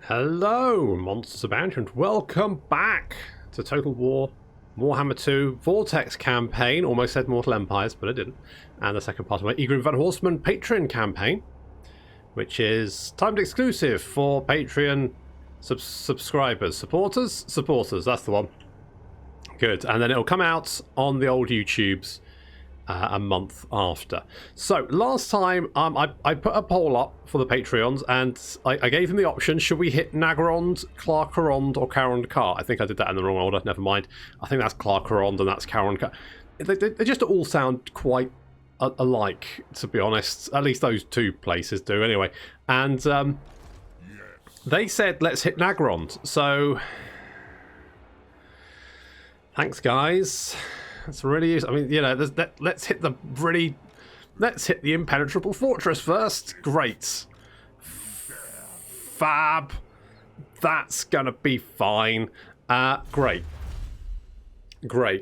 Hello, MonstersAbound, and welcome back to Total War Warhammer 2 Vortex Campaign. Almost said Mortal Empires, but I didn't. And the second part of my Egrimm Van Horstmann Patreon campaign, which is timed exclusive for Patreon subscribers. Supporters, that's the one. Good. And then it'll come out on the old YouTubes a month after. So last time I put a poll up for the Patreons, and I gave them the option: should we hit Naggarond, Ghrond, or Carond? I think I did that in the wrong order. Never mind. I think that's Ghrond and that's Carond. They just all sound quite alike, to be honest. At least those two places do, anyway. And they said let's hit Naggarond. So thanks, guys. That's really useful. I mean, you know, let's hit the impenetrable fortress first. Great. Fab. That's gonna be fine. Great. How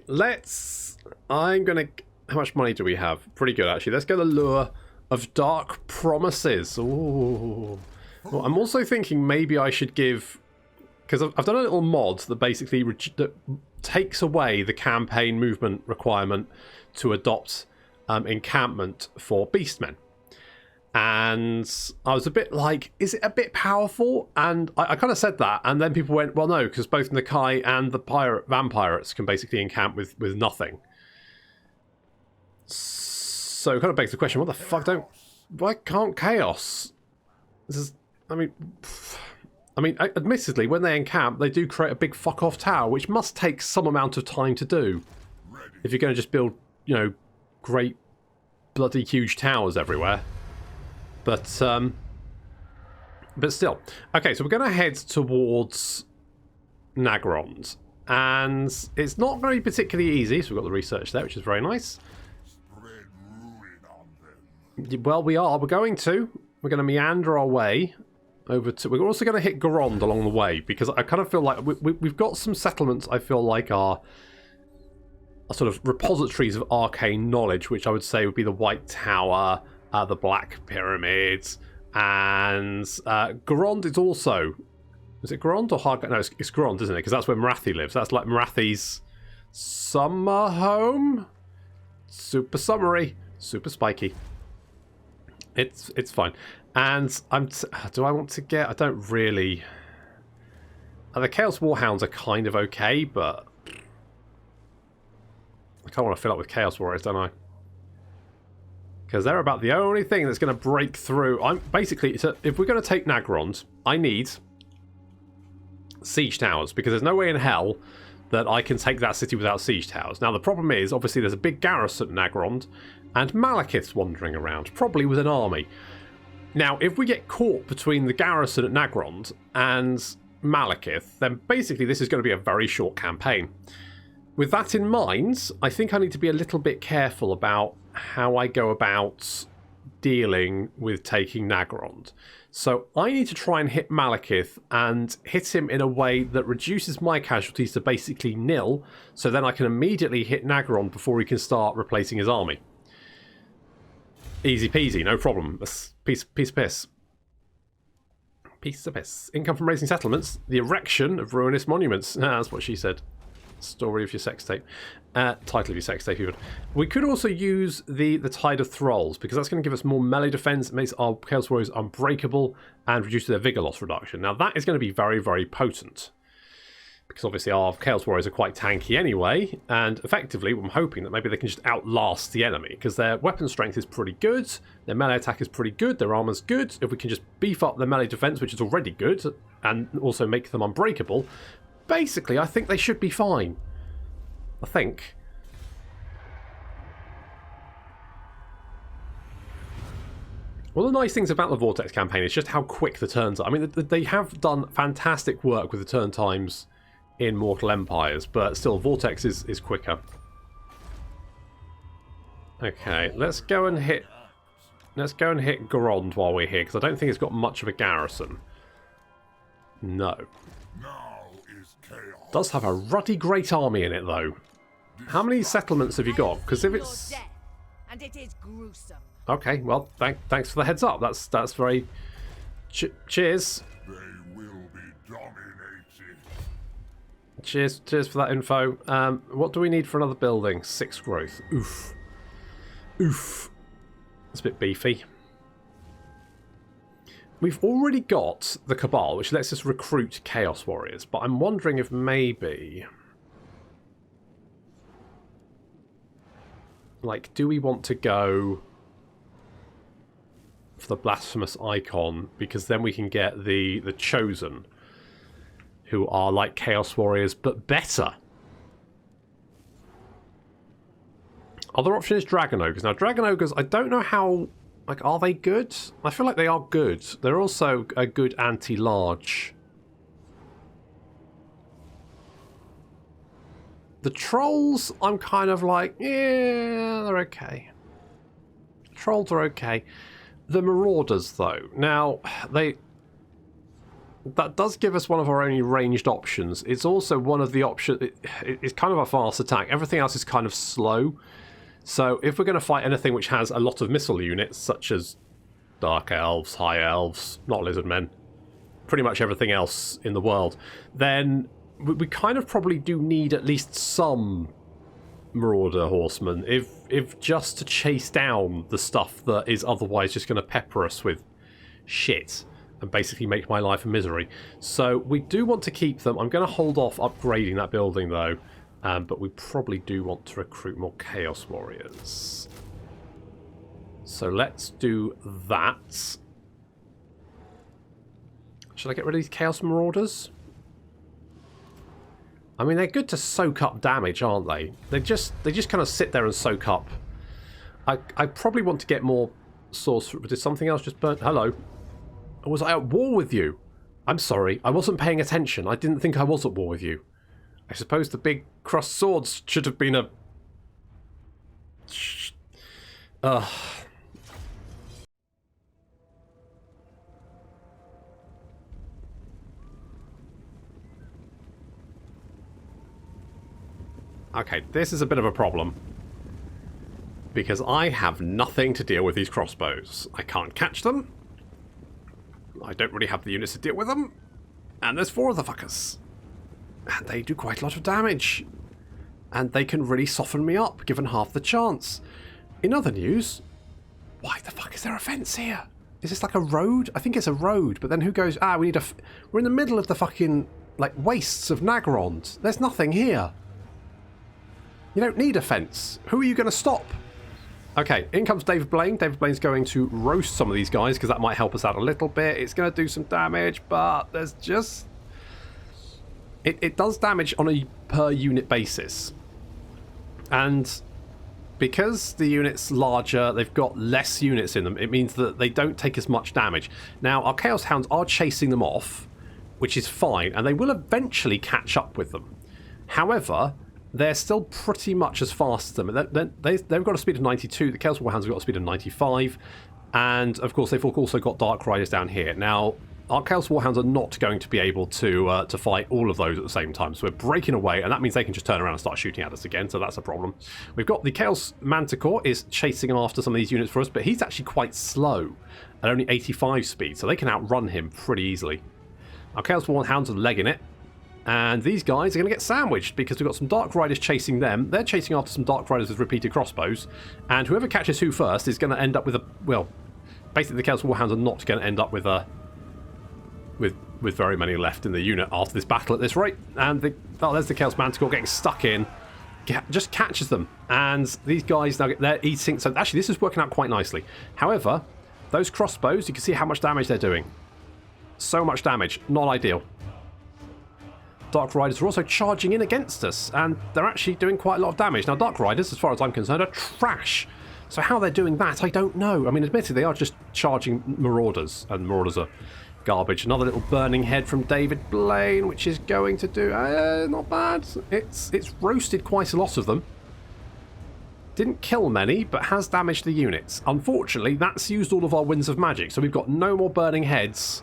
much money do we have? Pretty good, actually. Let's go the lure of Dark Promises. Ooh. Well, I'm also thinking maybe I should give, because I've done a little mod that basically takes away the campaign movement requirement to adopt encampment for Beastmen. And I was a bit like, is it a bit powerful? And I kind of said that, and then people went, well, no, because both Nakai and the vampirates can basically encamp with nothing. So it kind of begs the question, what the fuck why can't Chaos? This is, I mean, admittedly, when they encamp, they do create a big fuck-off tower, which must take some amount of time to do. If you're going to just build, you know, great bloody huge towers everywhere. But still. Okay, so we're going to head towards Naggarond. And it's not very particularly easy, so we've got the research there, which is very nice. Well, we are. We're going to meander our way over to. We're also going to hit Ghrond along the way, because I kind of feel like we've got some settlements I feel like are sort of repositories of arcane knowledge, which I would say would be the White Tower, the Black Pyramids, and Ghrond is also. Is it Ghrond or Hard? No, it's Ghrond, isn't it? Because that's where Marathi lives. That's like Marathi's summer home. Super summery, super spiky. It's fine. And do I want to get? I don't really. The Chaos Warhounds are kind of okay, but I kind of want to fill up with Chaos Warriors, don't I? Because they're about the only thing that's going to break through. If we're going to take Naggarond, I need siege towers, because there's no way in hell that I can take that city without siege towers. Now the problem is, obviously, there's a big garrison at Naggarond, and Malekith's wandering around, probably with an army. Now, if we get caught between the garrison at Naggarond and Malekith, then basically this is going to be a very short campaign. With that in mind, I think I need to be a little bit careful about how I go about dealing with taking Naggarond. So I need to try and hit Malekith and hit him in a way that reduces my casualties to basically nil, so then I can immediately hit Naggarond before he can start replacing his army. Easy peasy, no problem. Piece of piss. Piece of piss. Income from raising settlements. The erection of ruinous monuments. That's what she said. Story of your sex tape. Title of your sex tape, even. We could also use the Tide of Thralls, because that's going to give us more melee defense. It makes our Chaos Warriors unbreakable and reduces their vigor loss reduction. Now, that is going to be very, very potent, because obviously our Chaos Warriors are quite tanky anyway, and effectively I'm hoping that maybe they can just outlast the enemy, because their weapon strength is pretty good, their melee attack is pretty good, their armor's good. If we can just beef up their melee defense, which is already good, and also make them unbreakable, basically I think they should be fine. I think. One of the nice things about the Vortex campaign is just how quick the turns are. I mean, they have done fantastic work with the turn times in Mortal Empires, but still, Vortex is quicker. Okay, let's go and hit Ghrond while we're here, because I don't think it's got much of a garrison. No. Does have a ruddy great army in it, though. How many settlements have you got? Because if it's... And it is gruesome. Okay, well, thanks for the heads up. That's very... Cheers. They will be dominated. Cheers for that info. What do we need for another building? 6 growth. Oof. Oof. It's a bit beefy. We've already got the Cabal, which lets us recruit Chaos Warriors, but I'm wondering if maybe... Like, do we want to go for the Blasphemous Icon? Because then we can get the Chosen, who are like Chaos Warriors, but better. Other option is Dragon Ogres. Now, Dragon Ogres, I don't know how... Like, are they good? I feel like they are good. They're also a good anti-large. The Trolls, I'm kind of like, yeah, they're okay. Trolls are okay. The Marauders, though. Now, that does give us one of our only ranged options. It's also one of the options... It's kind of a fast attack. Everything else is kind of slow. So if we're going to fight anything which has a lot of missile units, such as Dark Elves, High Elves, not Lizardmen, pretty much everything else in the world, then we kind of probably do need at least some Marauder Horsemen, if just to chase down the stuff that is otherwise just going to pepper us with shit and basically make my life a misery. So we do want to keep them. I'm going to hold off upgrading that building, though. But we probably do want to recruit more Chaos Warriors. So let's do that. Should I get rid of these Chaos Marauders? I mean, they're good to soak up damage, aren't they? They just kind of sit there and soak up. I probably want to get more Sorcerer. Did something else just burn? Hello. Was I at war with you? I'm sorry. I wasn't paying attention. I didn't think I was at war with you. I suppose the big crossed swords should have been a... Okay, this is a bit of a problem. Because I have nothing to deal with these crossbows. I can't catch them. I don't really have the units to deal with them. And there's 4 of the fuckers. And they do quite a lot of damage. And they can really soften me up, given half the chance. In other news, why the fuck is there a fence here? Is this like a road? I think it's a road, but then who goes, we need we're in the middle of the fucking, like, wastes of Naggarond. There's nothing here. You don't need a fence. Who are you going to stop? Okay, in comes David Blaine. David Blaine's going to roast some of these guys, because that might help us out a little bit. It's going to do some damage, but there's just... It does damage on a per unit basis. And because the unit's larger, they've got less units in them, it means that they don't take as much damage. Now, our Chaos Hounds are chasing them off, which is fine, and they will eventually catch up with them. However, they're still pretty much as fast as them. They've got a speed of 92, the Chaos Warhounds have got a speed of 95, and of course they've also got Dark Riders down here. Now, our Chaos Warhounds are not going to be able to fight all of those at the same time, so we're breaking away, and that means they can just turn around and start shooting at us again, so that's a problem. We've got the Chaos Manticore is chasing after some of these units for us, but he's actually quite slow at only 85 speed, so they can outrun him pretty easily. Our Chaos Warhounds are legging it, and these guys are going to get sandwiched because we've got some Dark Riders chasing them. They're chasing after some Dark Riders with repeated crossbows, and whoever catches who first is going to end up with a... Well, basically the Chaos Warhounds are not going to end up with a... With very many left in the unit after this battle at this rate. And there's the Chaos Manticore getting stuck in. Just catches them. And these guys, now they're eating... So actually, this is working out quite nicely. However, those crossbows, you can see how much damage they're doing. So much damage. Not ideal. Dark Riders are also charging in against us. And they're actually doing quite a lot of damage. Now, Dark Riders, as far as I'm concerned, are trash. So how they're doing that, I don't know. I mean, admittedly, they are just charging Marauders. And Marauders are... garbage. Another little burning head from David Blaine, which is going to do not bad. It's roasted quite a lot of them. Didn't kill many, but has damaged the units. Unfortunately, that's used all of our winds of magic, so we've got no more burning heads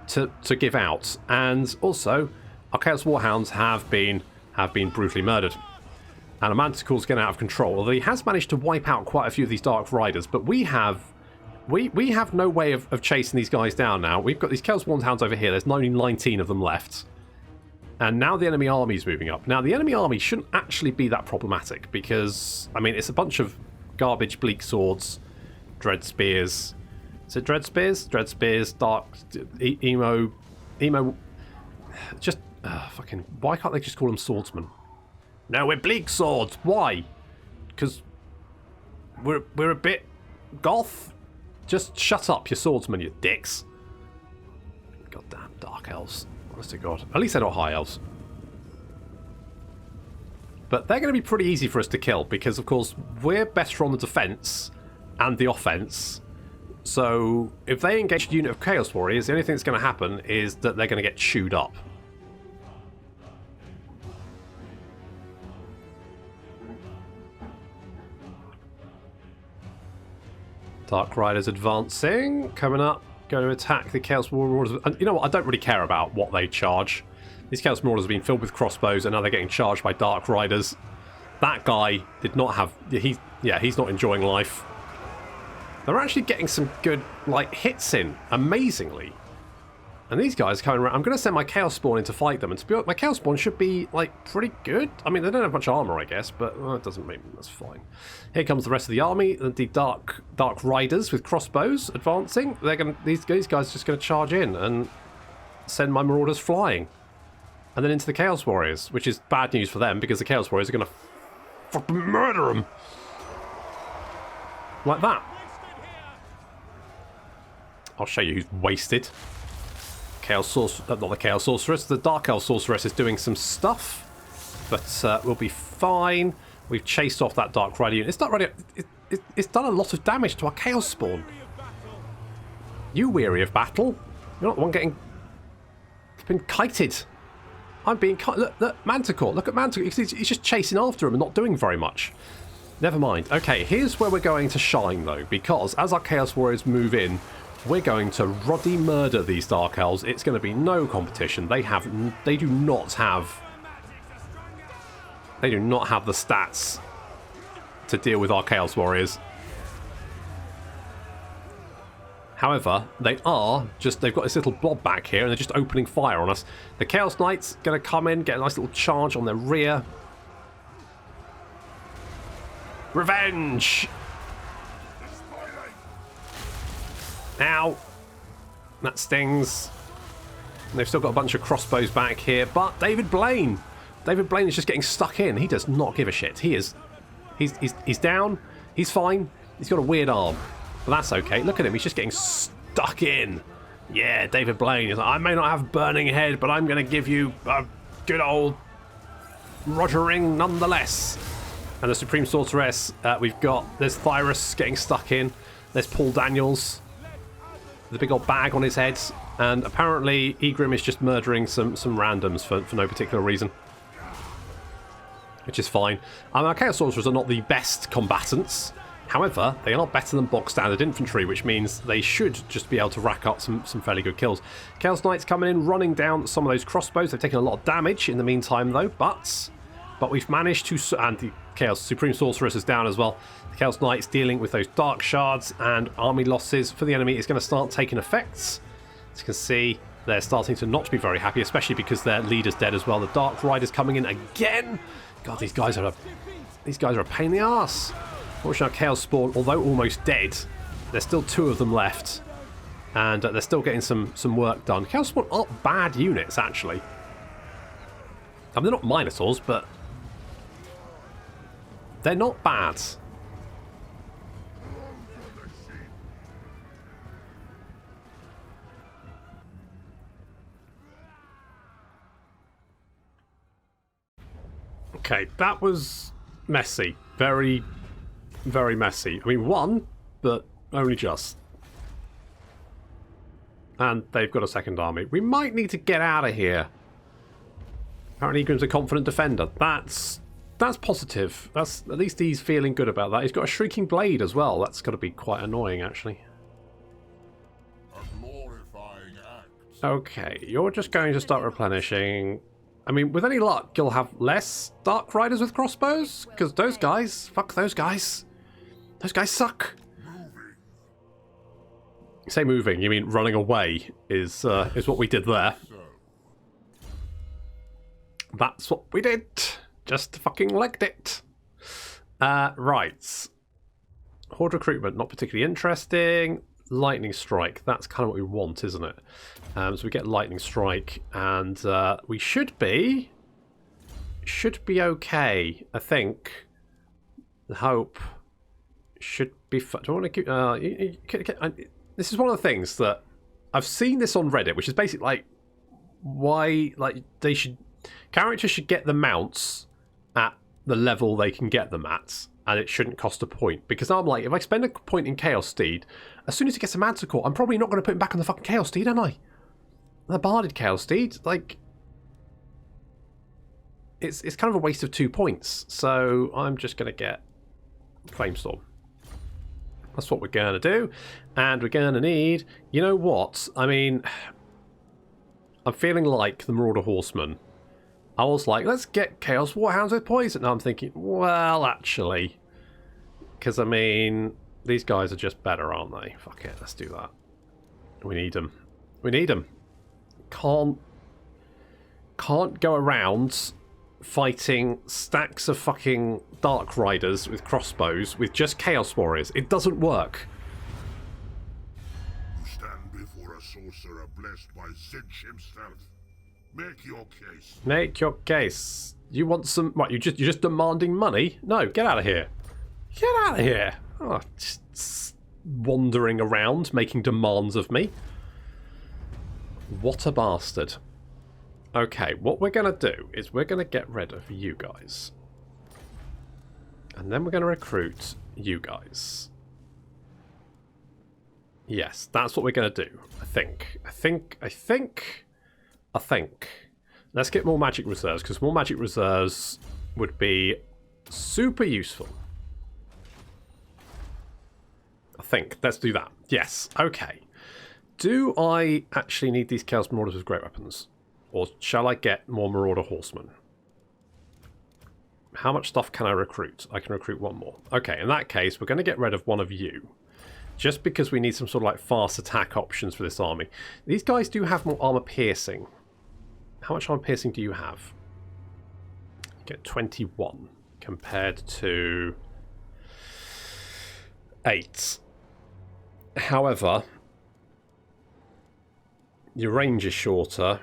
to give out. And also, our Chaos Warhounds have been brutally murdered. And a Manticore's getting out of control, although he has managed to wipe out quite a few of these Dark Riders, but we have We have no way of chasing these guys down now. We've got these Chaos Spawn Hounds over here. There's only 19 of them left. And now the enemy army is moving up. Now, the enemy army shouldn't actually be that problematic because, I mean, it's a bunch of garbage bleak swords, dread spears. Is it dread spears? Dread spears, dark, emo, just, fucking, why can't they just call them swordsmen? No, we're bleak swords. Why? Because we're a bit goth. Just shut up, you swordsmen, you dicks. Goddamn Dark Elves. Honest to God. At least they're not High Elves. But they're going to be pretty easy for us to kill because, of course, we're better on the defense and the offense. So if they engage a unit of Chaos Warriors, the only thing that's going to happen is that they're going to get chewed up. Dark Riders advancing, coming up, going to attack the Chaos Marauders. And you know what? I don't really care about what they charge. These Chaos Marauders have been filled with crossbows, and now they're getting charged by Dark Riders. That guy did not have. He's not enjoying life. They're actually getting some good hits in, amazingly. And these guys coming around. I'm going to send my Chaos Spawn in to fight them, and to be honest, my Chaos Spawn should be pretty good. I mean, they don't have much armor, I guess, but it doesn't mean that's fine. Here comes the rest of the army, the Dark Riders with crossbows advancing. They're going. These guys are just going to charge in and send my Marauders flying, and then into the Chaos Warriors, which is bad news for them because the Chaos Warriors are going to fucking murder them like that. I'll show you who's wasted. Not the Chaos Sorceress, the Dark Elf Sorceress is doing some stuff, but we'll be fine. We've chased off that Dark Rider unit. It's done a lot of damage to our Chaos Spawn. You weary of battle? You're not the one getting been kited. I'm being kited. Look, Manticore. Look at Manticore. He's just chasing after him and not doing very much. Never mind. Okay, here's where we're going to shine, though, because as our Chaos Warriors move in, we're going to ruddy murder these Dark Elves. It's going to be no competition. They do not have the stats to deal with our Chaos Warriors. However, they've got this little blob back here and they're just opening fire on us. The Chaos Knights going to come in, get a nice little charge on their rear. Revenge! Ow! That stings. And they've still got a bunch of crossbows back here, but David Blaine is just getting stuck in. He does not give a shit. He's down. He's fine. He's got a weird arm, but that's okay. Look at him. He's just getting stuck in. Yeah, David Blaine is like, I may not have burning head, but I'm going to give you a good old rogering nonetheless. And the Supreme Sorceress, there's Thyrus getting stuck in. There's Paul Daniels. The big old bag on his head, and apparently Egrimm is just murdering some randoms for no particular reason, which is fine. Our Chaos Sorcerers are not the best combatants, however, they are better than bog standard infantry, which means they should just be able to rack up some fairly good kills. Chaos Knights coming in, running down some of those crossbows. They've taken a lot of damage in the meantime, though, but we've managed to, and the Chaos Supreme Sorceress is down as well. The Chaos Knights dealing with those dark shards, and army losses for the enemy is going to start taking effects. As you can see, they're starting to not be very happy, especially because their leader's dead as well. The Dark Riders coming in again. God, these guys are a pain in the arse. Fortunately, our Chaos Spawn, although almost dead, there's still 2 of them left, and they're still getting some work done. Chaos Spawn aren't bad units, actually. I mean, they're not Minotaurs, but they're not bad. Okay, that was messy. Very, very messy. I mean, one, but only just. And they've got a second army. We might need to get out of here. Apparently Egrimm's a confident defender. That's positive. At least he's feeling good about that. He's got a Shrieking Blade as well. That's got to be quite annoying, actually. Okay, you're just going to start replenishing. I mean, with any luck, you'll have less Dark Riders with crossbows, because those guys, fuck those guys. Those guys suck. Say moving, you mean running away is what we did there. That's what we did. Just fucking legged it. Right. Horde recruitment, not particularly interesting. Lightning strike, that's kind of what we want, isn't it? So we get lightning strike, and we should be okay, I think. The hope should be. Do I want to keep? This is one of the things that I've seen this on Reddit, which is basically like why characters should get the mounts at the level they can get them at, and it shouldn't cost a point. Because I'm like, if I spend a point in Chaos Steed, as soon as it gets a Manticore Core, I'm probably not going to put him back on the fucking Chaos Steed, am I? The Barded Chaos Steed, like, it's kind of a waste of 2 points. So I'm just going to get Flamestorm. That's what we're going to do. And we're going to need, you know what? I mean, I'm feeling like the Marauder Horseman. I was like, let's get Chaos Warhounds with poison. Now I'm thinking, well, actually, because I mean, these guys are just better, aren't they? Fuck it, let's do that. We need them. We need them. Can't go around fighting stacks of fucking Dark Riders with crossbows with just Chaos Warriors. It doesn't work. You stand before a sorcerer blessed by Zinch himself. Make your case. Make your case. You want some? What? You're just demanding money? No, get out of here. Get out of here. Oh, just wandering around making demands of me. What a bastard. Okay, what we're going to do is we're going to get rid of you guys. And then we're going to recruit you guys. Yes, that's what we're going to do. I think. Let's get more magic reserves, because more magic reserves would be super useful. I think. Let's do that. Yes. Okay. Do I actually need these Chaos Marauders with great weapons? Or shall I get more Marauder Horsemen? How much stuff can I recruit? I can recruit one more. Okay, in that case, we're going to get rid of one of you. Just because we need some sort of like fast attack options for this army. These guys do have more armor piercing. How much armor piercing do you have? You get 21 compared to 8. However, your range is shorter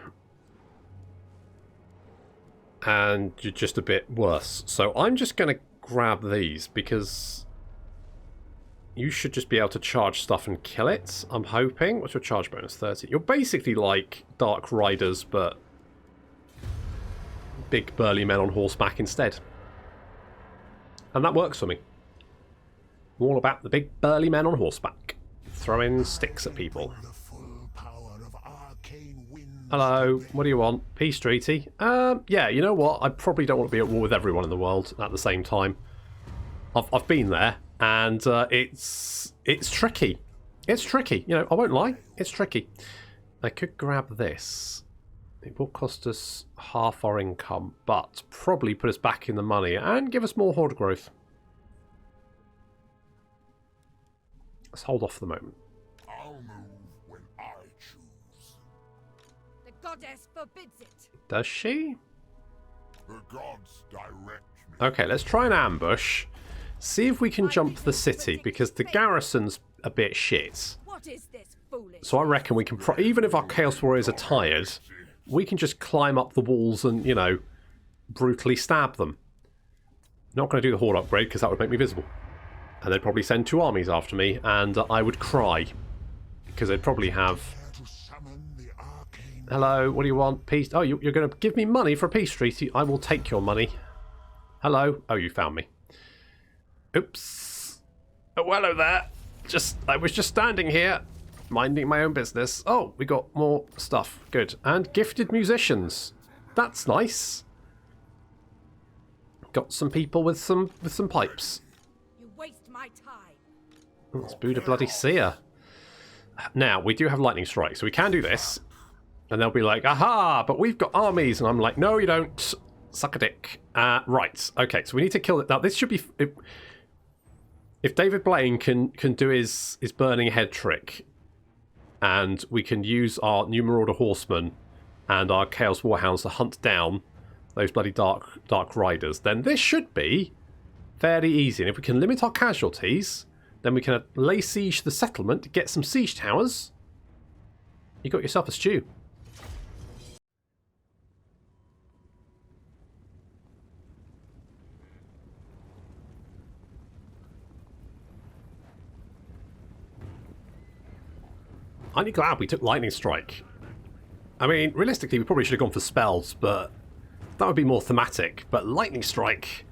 and you're just a bit worse. So I'm just going to grab these because you should just be able to charge stuff and kill it, I'm hoping. What's your charge bonus? 30. You're basically like Dark Riders, but big burly men on horseback instead. And that works for me. I'm all about the big burly men on horseback, throwing sticks at people. Hello, what do you want? Peace treaty? Yeah, you know what? I probably don't want to be at war with everyone in the world at the same time. I've been there, and it's tricky. It's tricky. You know, I won't lie. It's tricky. I could grab this. It will cost us half our income, but probably put us back in the money and give us more horde growth. Let's hold off for the moment. I'll move when I choose. The goddess forbids it. Does she? The gods direct me. Okay, let's try an ambush. See if we can jump the city, because the garrison's a bit shit. What is this foolish? So I reckon we can, even if our Chaos Warriors are tired, we can just climb up the walls and, you know, brutally stab them. Not going to do the horde upgrade, because that would make me visible. And they'd probably send 2 armies after me, and I would cry. Because they'd probably have... Hello, what do you want? Peace? Oh, you're going to give me money for a peace treaty? I will take your money. Hello? Oh, you found me. Oops. Oh, hello there. I was just standing here, minding my own business. Oh, we got more stuff. Good. And gifted musicians. That's nice. Got some people with some pipes. You waste my time. Let's boot a bloody seer. Now, we do have lightning strike, so we can do this. And they'll be like, aha, but we've got armies. And I'm like, no, you don't. Suck a dick. Right. Okay, so we need to kill it. Now, this should be... If David Blaine can do his burning head trick, and we can use our new Marauder Horsemen and our Chaos Warhounds to hunt down those bloody Dark Riders, then this should be fairly easy. And if we can limit our casualties, then we can lay siege to the settlement, get some siege towers. You got yourself a stew. Aren't you glad we took Lightning Strike? I mean, realistically, we probably should have gone for spells, but that would be more thematic. But Lightning Strike,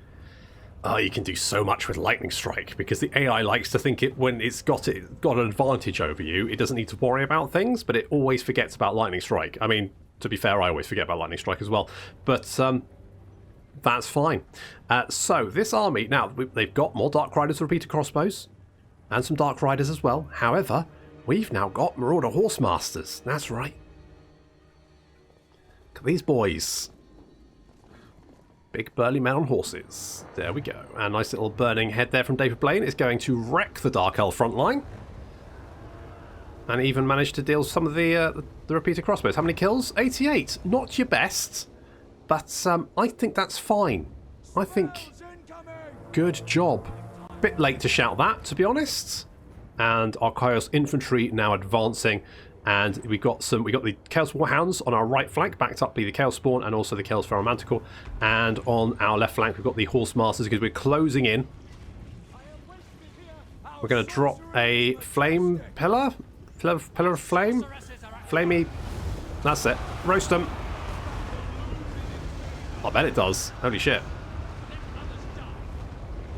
oh, you can do so much with Lightning Strike because the AI likes to think it when it's got an advantage over you, it doesn't need to worry about things, but it always forgets about Lightning Strike. I mean, to be fair, I always forget about Lightning Strike as well, but that's fine. So this army now they've got more Dark Riders with repeated crossbows and some Dark Riders as well. However, we've now got Marauder Horsemasters. That's right. Look at these boys. Big burly men on horses. There we go. And nice little burning head there from David Blaine is going to wreck the Dark Elf front line. And even managed to deal some of the repeated crossbows. How many kills? 88. Not your best. But I think that's fine. I think good job. Bit late to shout that, to be honest. And our Chaos Infantry now advancing. And we got the Chaos Warhounds on our right flank, backed up by the Chaos Spawn and also the Chaos Feral Manticore. And on our left flank, we've got the Horsemasters because we're closing in. We're going to drop a flame pillar of flame, flamey. That's it. Roast them. I bet it does. Holy shit.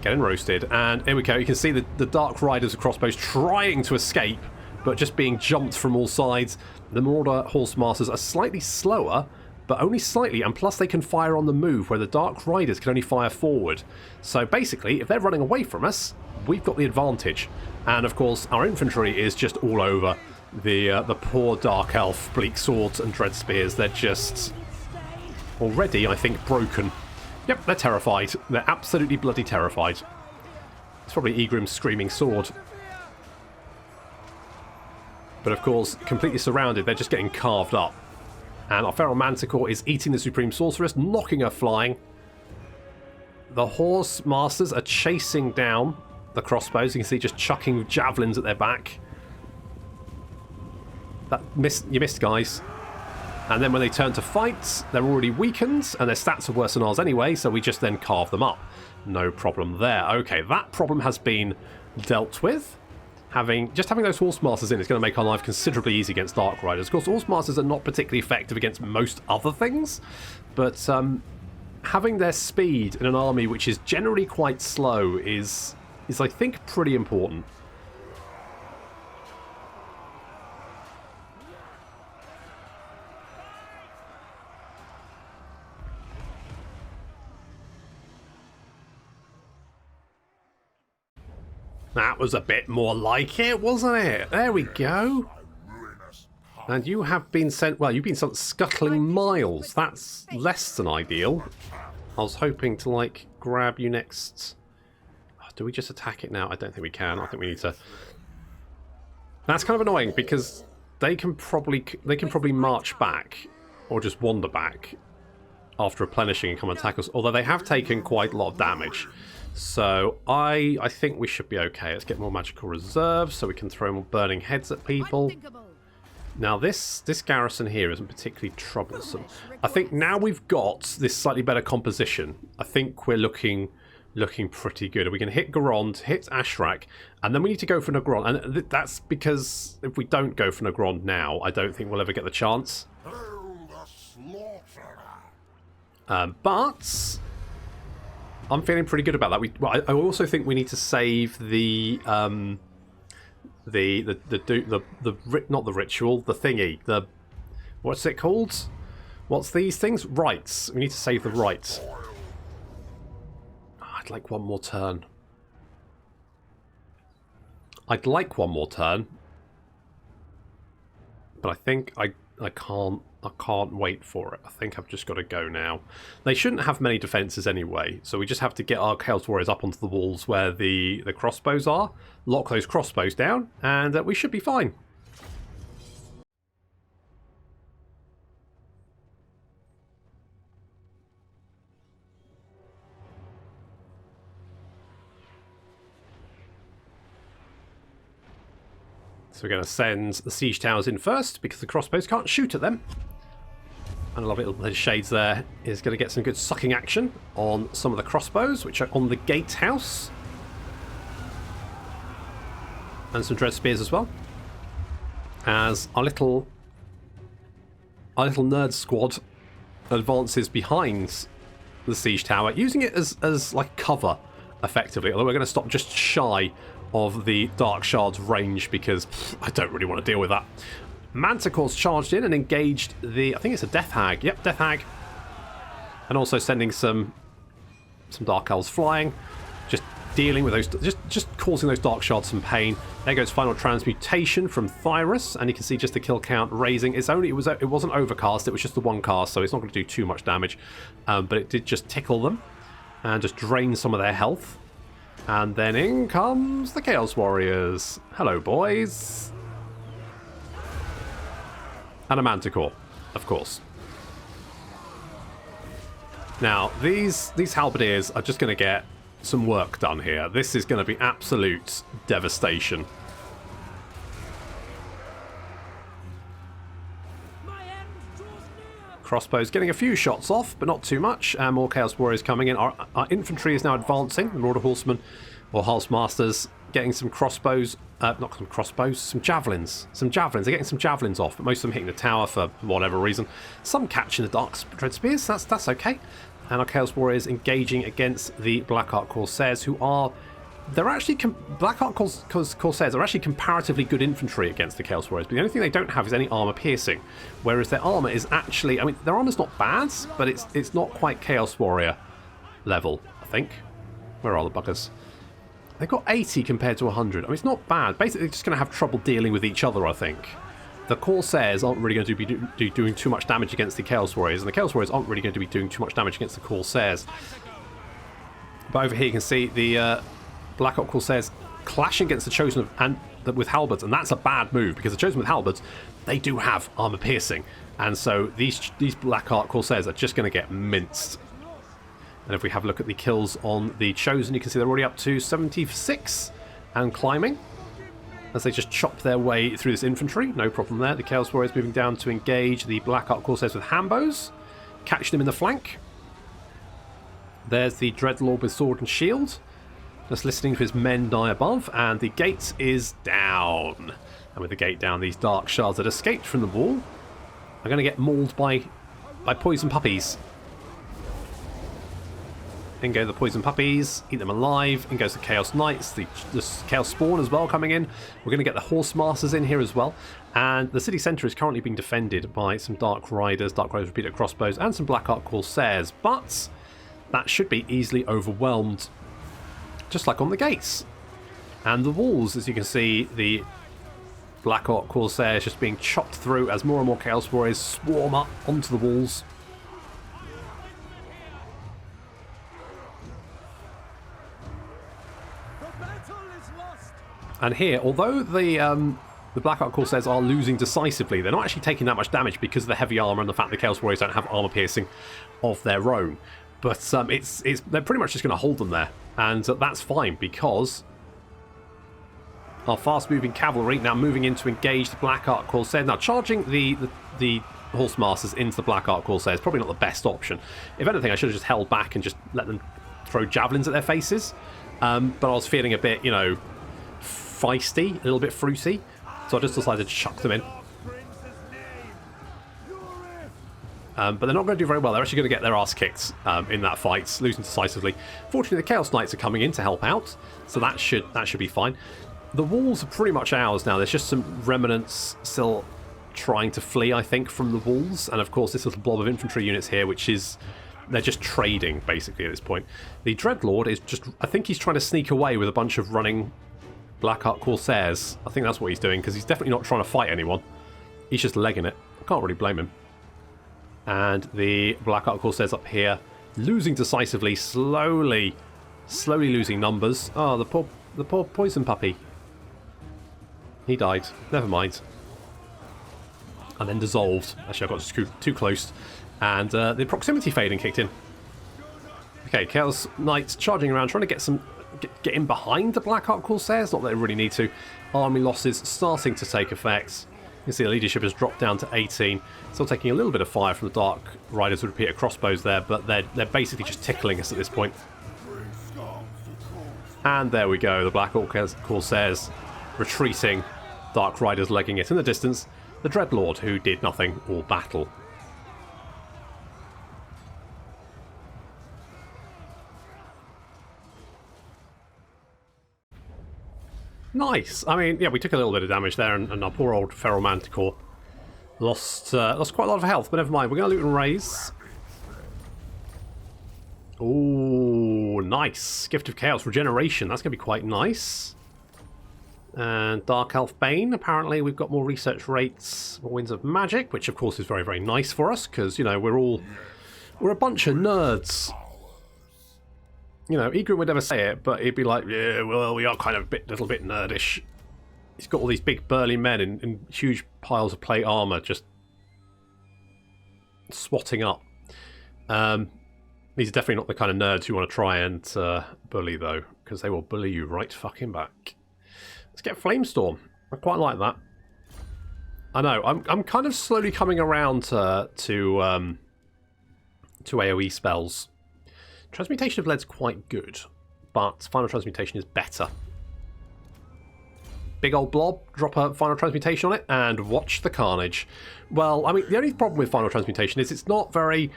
Getting roasted. And here we go. You can see the Dark Riders of crossbows trying to escape, but just being jumped from all sides. The Marauder Horsemasters are slightly slower, but only slightly, and plus they can fire on the move, where the Dark Riders can only fire forward. So basically, if they're running away from us, we've got the advantage. And of course, our infantry is just all over the poor Dark Elf Bleak Swords and Dread Spears. They're just already, I think, broken. Yep, they're terrified. They're absolutely bloody terrified. It's probably Egrimm's Screaming Sword. But of course, completely surrounded, they're just getting carved up. And our Feral Manticore is eating the Supreme Sorceress, knocking her flying. The Horse Masters are chasing down the crossbows. You can see just chucking javelins at their back. You missed, guys. And then when they turn to fight, they're already weakened, and their stats are worse than ours anyway, so we just then carve them up. No problem there. Okay, that problem has been dealt with. Just having those Horsemasters in is going to make our life considerably easy against Dark Riders. Of course, Horsemasters are not particularly effective against most other things, but having their speed in an army which is generally quite slow is I think, pretty important. That was a bit more like it, wasn't it? There we go. And you have been sent... Well, you've been sent scuttling miles. That's less than ideal. I was hoping to, like, grab you next... Oh, do we just attack it now? I don't think we can. I think we need to... That's kind of annoying, because they can probably march back, or just wander back, after replenishing and come and attack us. Although they have taken quite a lot of damage. So I think we should be okay. Let's get more magical reserves so we can throw more burning heads at people. Now this garrison here isn't particularly troublesome. I think now we've got this slightly better composition, I think we're looking pretty good. We can hit Ghrond, hit Ashrak, and then we need to go for Naggarond. And that's because if we don't go for Naggarond now, I don't think we'll ever get the chance. But I'm feeling pretty good about that. I also think we need to save the not the ritual, the thingy, what's it called? What's these things? Rites. We need to save the rites. I'd like one more turn. I'd like one more turn, but I think I can't wait for it. I think I've just got to go now. They shouldn't have many defences anyway, so we just have to get our Chaos Warriors up onto the walls where the crossbows are, lock those crossbows down, and we should be fine. So we're going to send the siege towers in first because the crossbows can't shoot at them. And a lovely little bit of shades there is going to get some good sucking action on some of the crossbows, which are on the gatehouse. And some dread spears as well. As our little nerd squad advances behind the siege tower, using it as like cover, effectively. Although we're going to stop just shy of the Dark Shard's range because I don't really want to deal with that. Manticore's charged in and engaged the, I think it's a Death Hag. Yep, Death Hag. And also sending some Dark Elves flying. Just dealing with those, just causing those Dark Shards some pain. There goes Final Transmutation from Thyrus, and you can see just the kill count raising. It wasn't overcast, it was just the one cast, so it's not going to do too much damage. But it did just tickle them and just drain some of their health. And then in comes the Chaos Warriors. Hello, boys. And a Manticore, of course. Now, these halberdiers are just going to get some work done here. This is going to be absolute devastation. Crossbows getting a few shots off, but not too much. And more Chaos Warriors coming in. Our infantry is now advancing. The Order Horsemen, or Halsmasters, getting some crossbows. Not some crossbows, some javelins. Some javelins. They're getting some javelins off, but most of them hitting the tower for whatever reason. Some catching the Dark Dread Spears. That's okay. And our Chaos Warriors engaging against the Black Ark Corsairs, who are... They're actually... Black Ark Corsairs are actually comparatively good infantry against the Chaos Warriors, but the only thing they don't have is any armor piercing. Whereas their armor is actually... I mean, their armor's not bad, but it's not quite Chaos Warrior level, I think. Where are the buggers? They've got 80 compared to 100. I mean, it's not bad. Basically, they're just going to have trouble dealing with each other, I think. The Corsairs aren't really going to be doing too much damage against the Chaos Warriors, and the Chaos Warriors aren't really going to be doing too much damage against the Corsairs. But over here you can see the Black Ark Corsairs clashing against the Chosen with halberds, and that's a bad move, because the Chosen with halberds, they do have armor piercing, and so these Black Ark Corsairs are just going to get minced. And if we have a look at the kills on the Chosen, you can see they're already up to 76 and climbing, as they just chop their way through this infantry. No problem there. The Chaos Warriors moving down to engage the Black Ark Corsairs with Hambos, catch them in the flank. There's the Dreadlord with sword and shield, just listening to his men die above, and the gate is down. And with the gate down, these Dark Shards that escaped from the wall are going to get mauled by poison puppies. In go the poison puppies, eat them alive. In goes the Chaos Knights, the Chaos Spawn as well coming in. We're going to get the Horsemasters in here as well. And the city centre is currently being defended by some Dark Riders repeater crossbows, and some Black Ark Corsairs. But that should be easily overwhelmed, just like on the gates. And the walls, as you can see, the Black Ark Corsairs just being chopped through as more and more Chaos Warriors swarm up onto the walls. And here, although the Black Ark Corsairs are losing decisively, they're not actually taking that much damage because of the heavy armour and the fact the Chaos Warriors don't have armour piercing of their own. But they're pretty much just going to hold them there. And that's fine, because our fast-moving cavalry now moving in to engage the Black Ark Corsairs. Now, charging the Horsemasters into the Black Ark Corsairs is probably not the best option. If anything, I should have just held back and just let them throw javelins at their faces. But I was feeling a bit, feisty, a little bit fruity, so I just decided to chuck them in. But they're not going to do very well. They're actually going to get their ass kicked in that fight, losing decisively. Fortunately, the Chaos Knights are coming in to help out, so that should be fine. The walls are pretty much ours now. There's just some remnants still trying to flee, I think, from the walls, and of course this little blob of infantry units here, which is... They're just trading, basically, at this point. The Dreadlord is just... I think he's trying to sneak away with a bunch of running Black Ark Corsairs. I think that's what he's doing, because he's definitely not trying to fight anyone. He's just legging it. I can't really blame him. And the Black Ark Corsairs up here, losing decisively, slowly losing numbers. Oh, the poor poison puppy. He died. Never mind. And then dissolved. Actually, I got too close. And the proximity fading kicked in. Okay, Chaos Knights charging around, trying to get in behind the Black Ark Corsairs. Not that they really need to. army losses starting to take effect. You can see the leadership has dropped down to 18. Still taking a little bit of fire from the Dark Riders with repeater crossbows there, but they're basically just tickling us at this point. And there we go, the Black Orc Corsairs retreating, Dark Riders legging it in the distance, the Dreadlord who did nothing all battle. Nice. I mean, yeah, we took a little bit of damage there, and our poor old Feral Manticore lost quite a lot of health, but never mind. We're going to loot and raise. Ooh, nice. Gift of Chaos Regeneration. That's going to be quite nice. And Dark Elf Bane. Apparently, we've got more research rates, more Winds of Magic, which of course is very, very nice for us, because, you know, we're a bunch of nerds. You know, Egrimm would never say it, but he'd be like, yeah, well, we are kind of a little bit nerdish. He's got all these big burly men in huge piles of plate armour just swatting up. These are definitely not the kind of nerds you want to try and bully, though, because they will bully you right fucking back. Let's get Flamestorm. I quite like that. I know, I'm kind of slowly coming around to AoE spells. Transmutation of Lead's quite good, but Final Transmutation is better. Big old blob, drop a Final Transmutation on it, and watch the carnage. Well, I mean, the only problem with Final Transmutation is it's not very...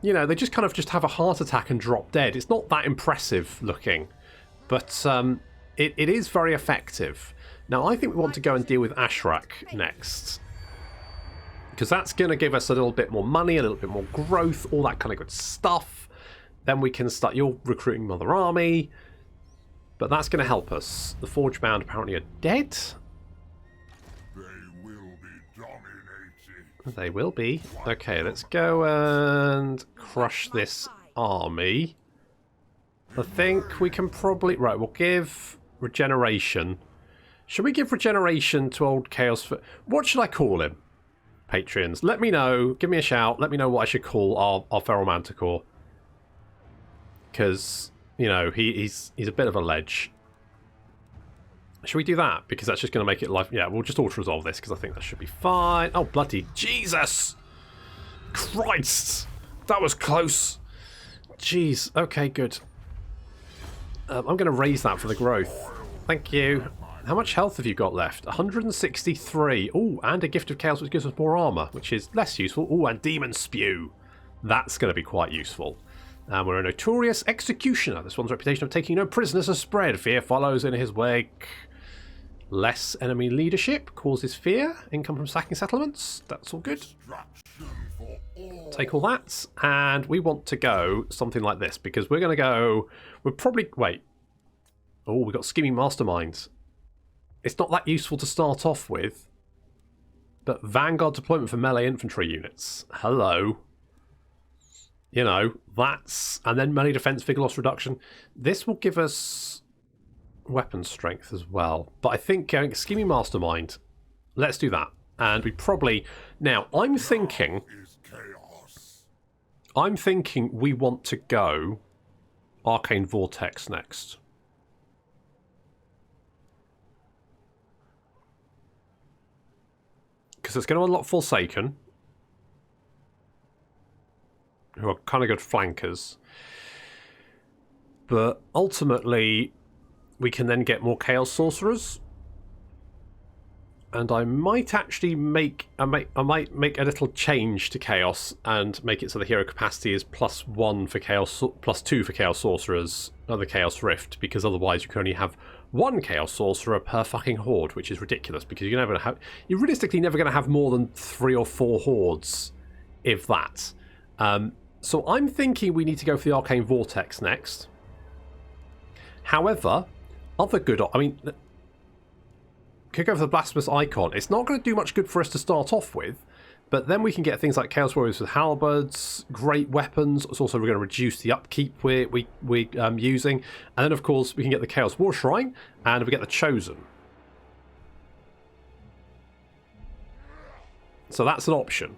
You know, they just kind of just have a heart attack and drop dead. It's not that impressive looking, but it is very effective. Now, I think we want to go and deal with Ashrak next, because that's going to give us a little bit more money, a little bit more growth, all that kind of good stuff. Then we can start... You're recruiting Mother Army, but that's going to help us. The Forgebound apparently are dead. They will be dominated. They will be. Okay, let's go and crush this army. I think we can probably... Right, we'll give regeneration. Should we give regeneration to old Chaos... What should I call him? Patreons, let me know. Give me a shout. Let me know what I should call our Feral Manticore. Because, you know, he's a bit of a ledge. Should we do that? Because that's just going to make it life... Yeah, we'll just auto-resolve this, because I think that should be fine. Oh, bloody Jesus! Christ! That was close! Jeez. Okay, good. I'm going to raise that for the growth. Thank you. How much health have you got left? 163. Oh, and a Gift of Chaos, which gives us more armour, which is less useful. Oh, and Demon Spew. That's going to be quite useful. And we're a notorious executioner. This one's reputation of taking no prisoners has spread. Fear follows in his wake. Less enemy leadership causes fear. Income from sacking settlements. That's all good. Take all that. And we want to go something like this, because we're going to go... We're probably... Wait. Oh, we've got Scheming Masterminds. It's not that useful to start off with. But Vanguard deployment for melee infantry units. Hello. You know, that's... And then melee defense, vigor loss reduction. This will give us weapon strength as well. But I think going Scheming Mastermind, let's do that. And we probably... Now, I'm thinking we want to go Arcane Vortex next. Because it's going to unlock Forsaken, who are kind of good flankers. But ultimately, we can then get more Chaos Sorcerers. And I might actually I might make a little change to Chaos and make it so the hero capacity is +1 for Chaos, +2 for Chaos Sorcerers, not the Chaos Rift, because otherwise you can only have one Chaos Sorcerer per fucking horde, which is ridiculous, because you're realistically never going to have more than 3 or 4 hordes, if that. So I'm thinking we need to go for the Arcane Vortex next. However, other good... I mean... Could go for the Blasphemous Icon. It's not going to do much good for us to start off with, but then we can get things like Chaos Warriors with halberds, great weapons. It's also going to reduce the upkeep we're using. And then, of course, we can get the Chaos War Shrine, and we get the Chosen. So that's an option.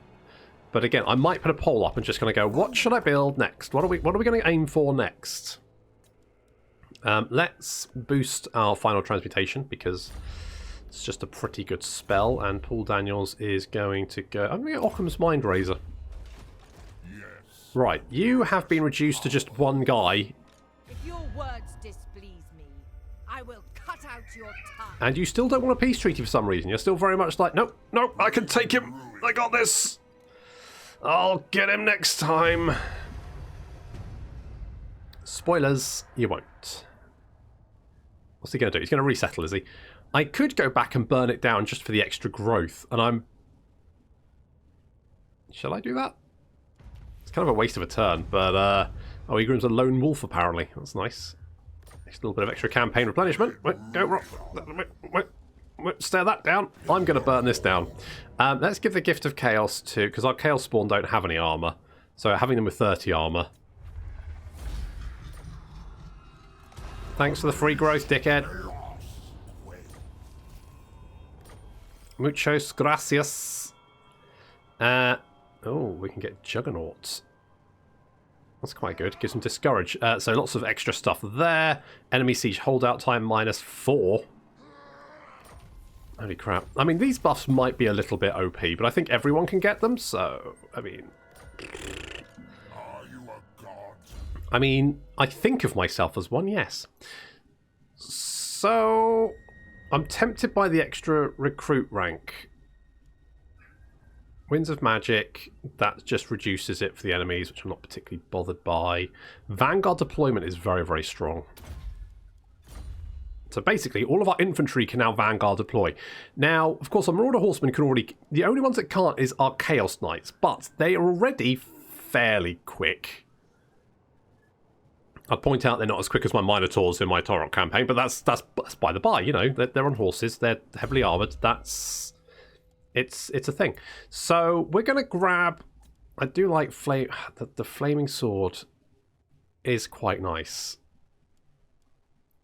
But again, I might put a poll up and just going to go, what should I build next? What are we going to aim for next? Let's boost our Final Transmutation, because It's just a pretty good spell, and Paul Daniels is going to go... I'm going to get Occam's Mind Razor. Yes. Right, you have been reduced to just one guy, If your words displease me, I will cut out your tongue. and you still don't want a peace treaty for some reason. You're still very much like, nope, nope, I can take him. I got this. I'll get him next time. Spoilers, you won't. What's he going to do? He's going to resettle, is he? I could go back and burn it down just for the extra growth, and I'm... Shall I do that? It's kind of a waste of a turn, but... Oh, Egrimm's a lone wolf, apparently. That's nice. Just a little bit of extra campaign replenishment. Wait, go, wait, stare that down. I'm going to burn this down. Let's give the Gift of Chaos to... Because our Chaos Spawn don't have any armour. So having them with 30 armour. Thanks for the free growth, dickhead. Muchos gracias. Oh, we can get Juggernauts. That's quite good. Gives them Discourage. So lots of extra stuff there. Enemy siege holdout time -4. Holy crap. I mean, these buffs might be a little bit OP, but I think everyone can get them, so... I mean... Are you a god? I mean, I think of myself as one, yes. So... I'm tempted by the extra recruit rank. Winds of Magic, that just reduces it for the enemies, which I'm not particularly bothered by. Vanguard deployment is very, very strong. So basically, all of our infantry can now Vanguard deploy. Now, of course, our Marauder Horsemen can already... The only ones that can't is our Chaos Knights, but they are already fairly quick. I'd point out they're not as quick as my Minotaurs in my Torok campaign, but that's by the by, you know. They're on horses, they're heavily armoured, that's... It's a thing. So, we're going to grab... I do like flame... The Flaming Sword is quite nice.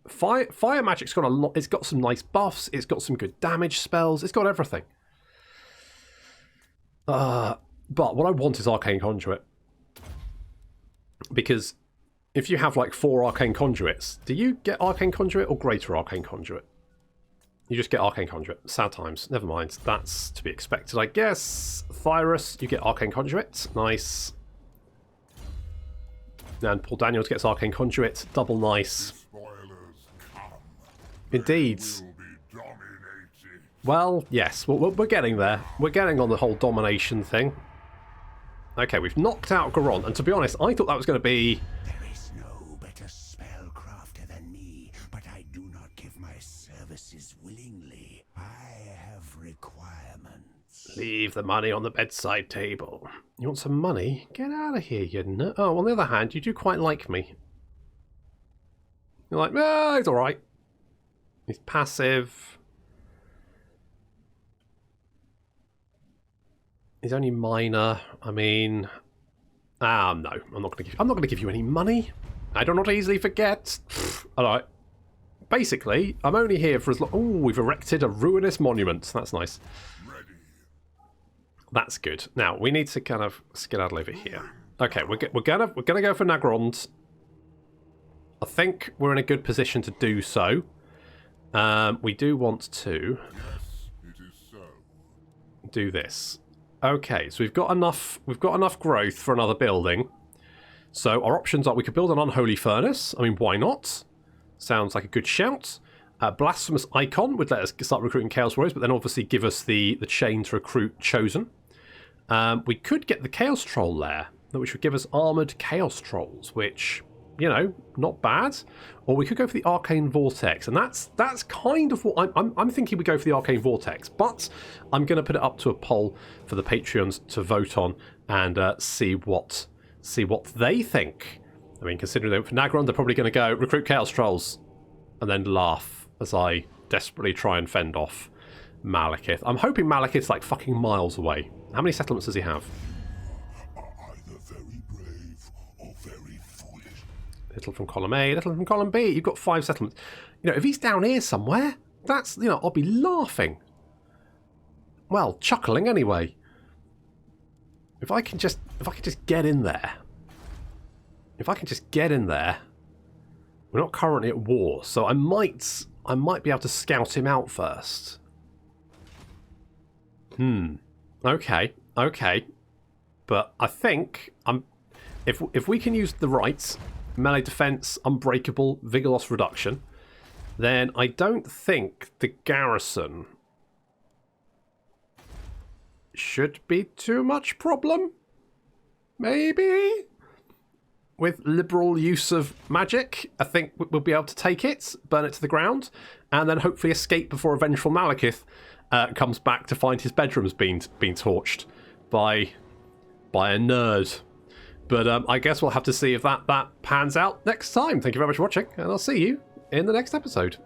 Fire Magic's got a lot... It's got some nice buffs, it's got some good damage spells, it's got everything. But what I want is Arcane Conduit. Because... If you have like 4 Arcane Conduits, do you get Arcane Conduit or Greater Arcane Conduit? You just get Arcane Conduit. Sad times. Never mind. That's to be expected, I guess. Thyrus, you get Arcane Conduit. Nice. And Paul Daniels gets Arcane Conduit. Double nice. Spoilers come. Indeed. Will be dominated. Well, yes. We're getting there. We're getting on the whole domination thing. Okay, we've knocked out Ghrond. And to be honest, I thought that was going to be... Willingly, I have requirements. Leave the money on the bedside table. You want some money? Get out of here, you nut. Oh, on the other hand, you do quite like me. You're like, ah, he's alright. He's passive. He's only minor. I mean... no. I'm not going to give you any money. I do not easily forget. Alright. Basically, I'm only here for as long... Oh, we've erected a ruinous monument. That's nice. Ready. That's good. Now, we need to kind of skedaddle over here. Okay, we're gonna go for Naggarond. I think we're in a good position to do so. We do want to... Yes, it is so. do this. Okay, so we've got enough growth for another building. So our options are we could build an unholy furnace. I mean, why not? Sounds like a good shout. Blasphemous Icon would let us start recruiting Chaos Warriors, but then obviously give us the chain to recruit Chosen. We could get the Chaos Troll there, which would give us armoured Chaos Trolls, which, you know, not bad. Or we could go for the Arcane Vortex, and that's kind of what I'm thinking we go for the Arcane Vortex, but I'm going to put it up to a poll for the Patreons to vote on and see what they think. I mean, considering they went for Naggarond, they're probably going to go recruit Chaos Trolls and then laugh as I desperately try and fend off Malekith. I'm hoping Malekith's like fucking miles away. How many settlements does he have? Are either very brave or very foolish. Little from column A, little from column B. You've got 5 settlements. You know, if he's down here somewhere, that's, you know, I'll be laughing. Well, chuckling anyway. If I can just get in there. If I can just get in there. We're not currently at war, so I might be able to scout him out first. Okay, okay. But I think if we can use the rights, melee defense, unbreakable, vigor loss reduction, then I don't think the garrison should be too much problem. Maybe? With liberal use of magic, I think we'll be able to take it, burn it to the ground, and then hopefully escape before a vengeful Malekith comes back to find his bedroom's been torched by a nerd. But I guess we'll have to see if that pans out next time. Thank you very much for watching, and I'll see you in the next episode.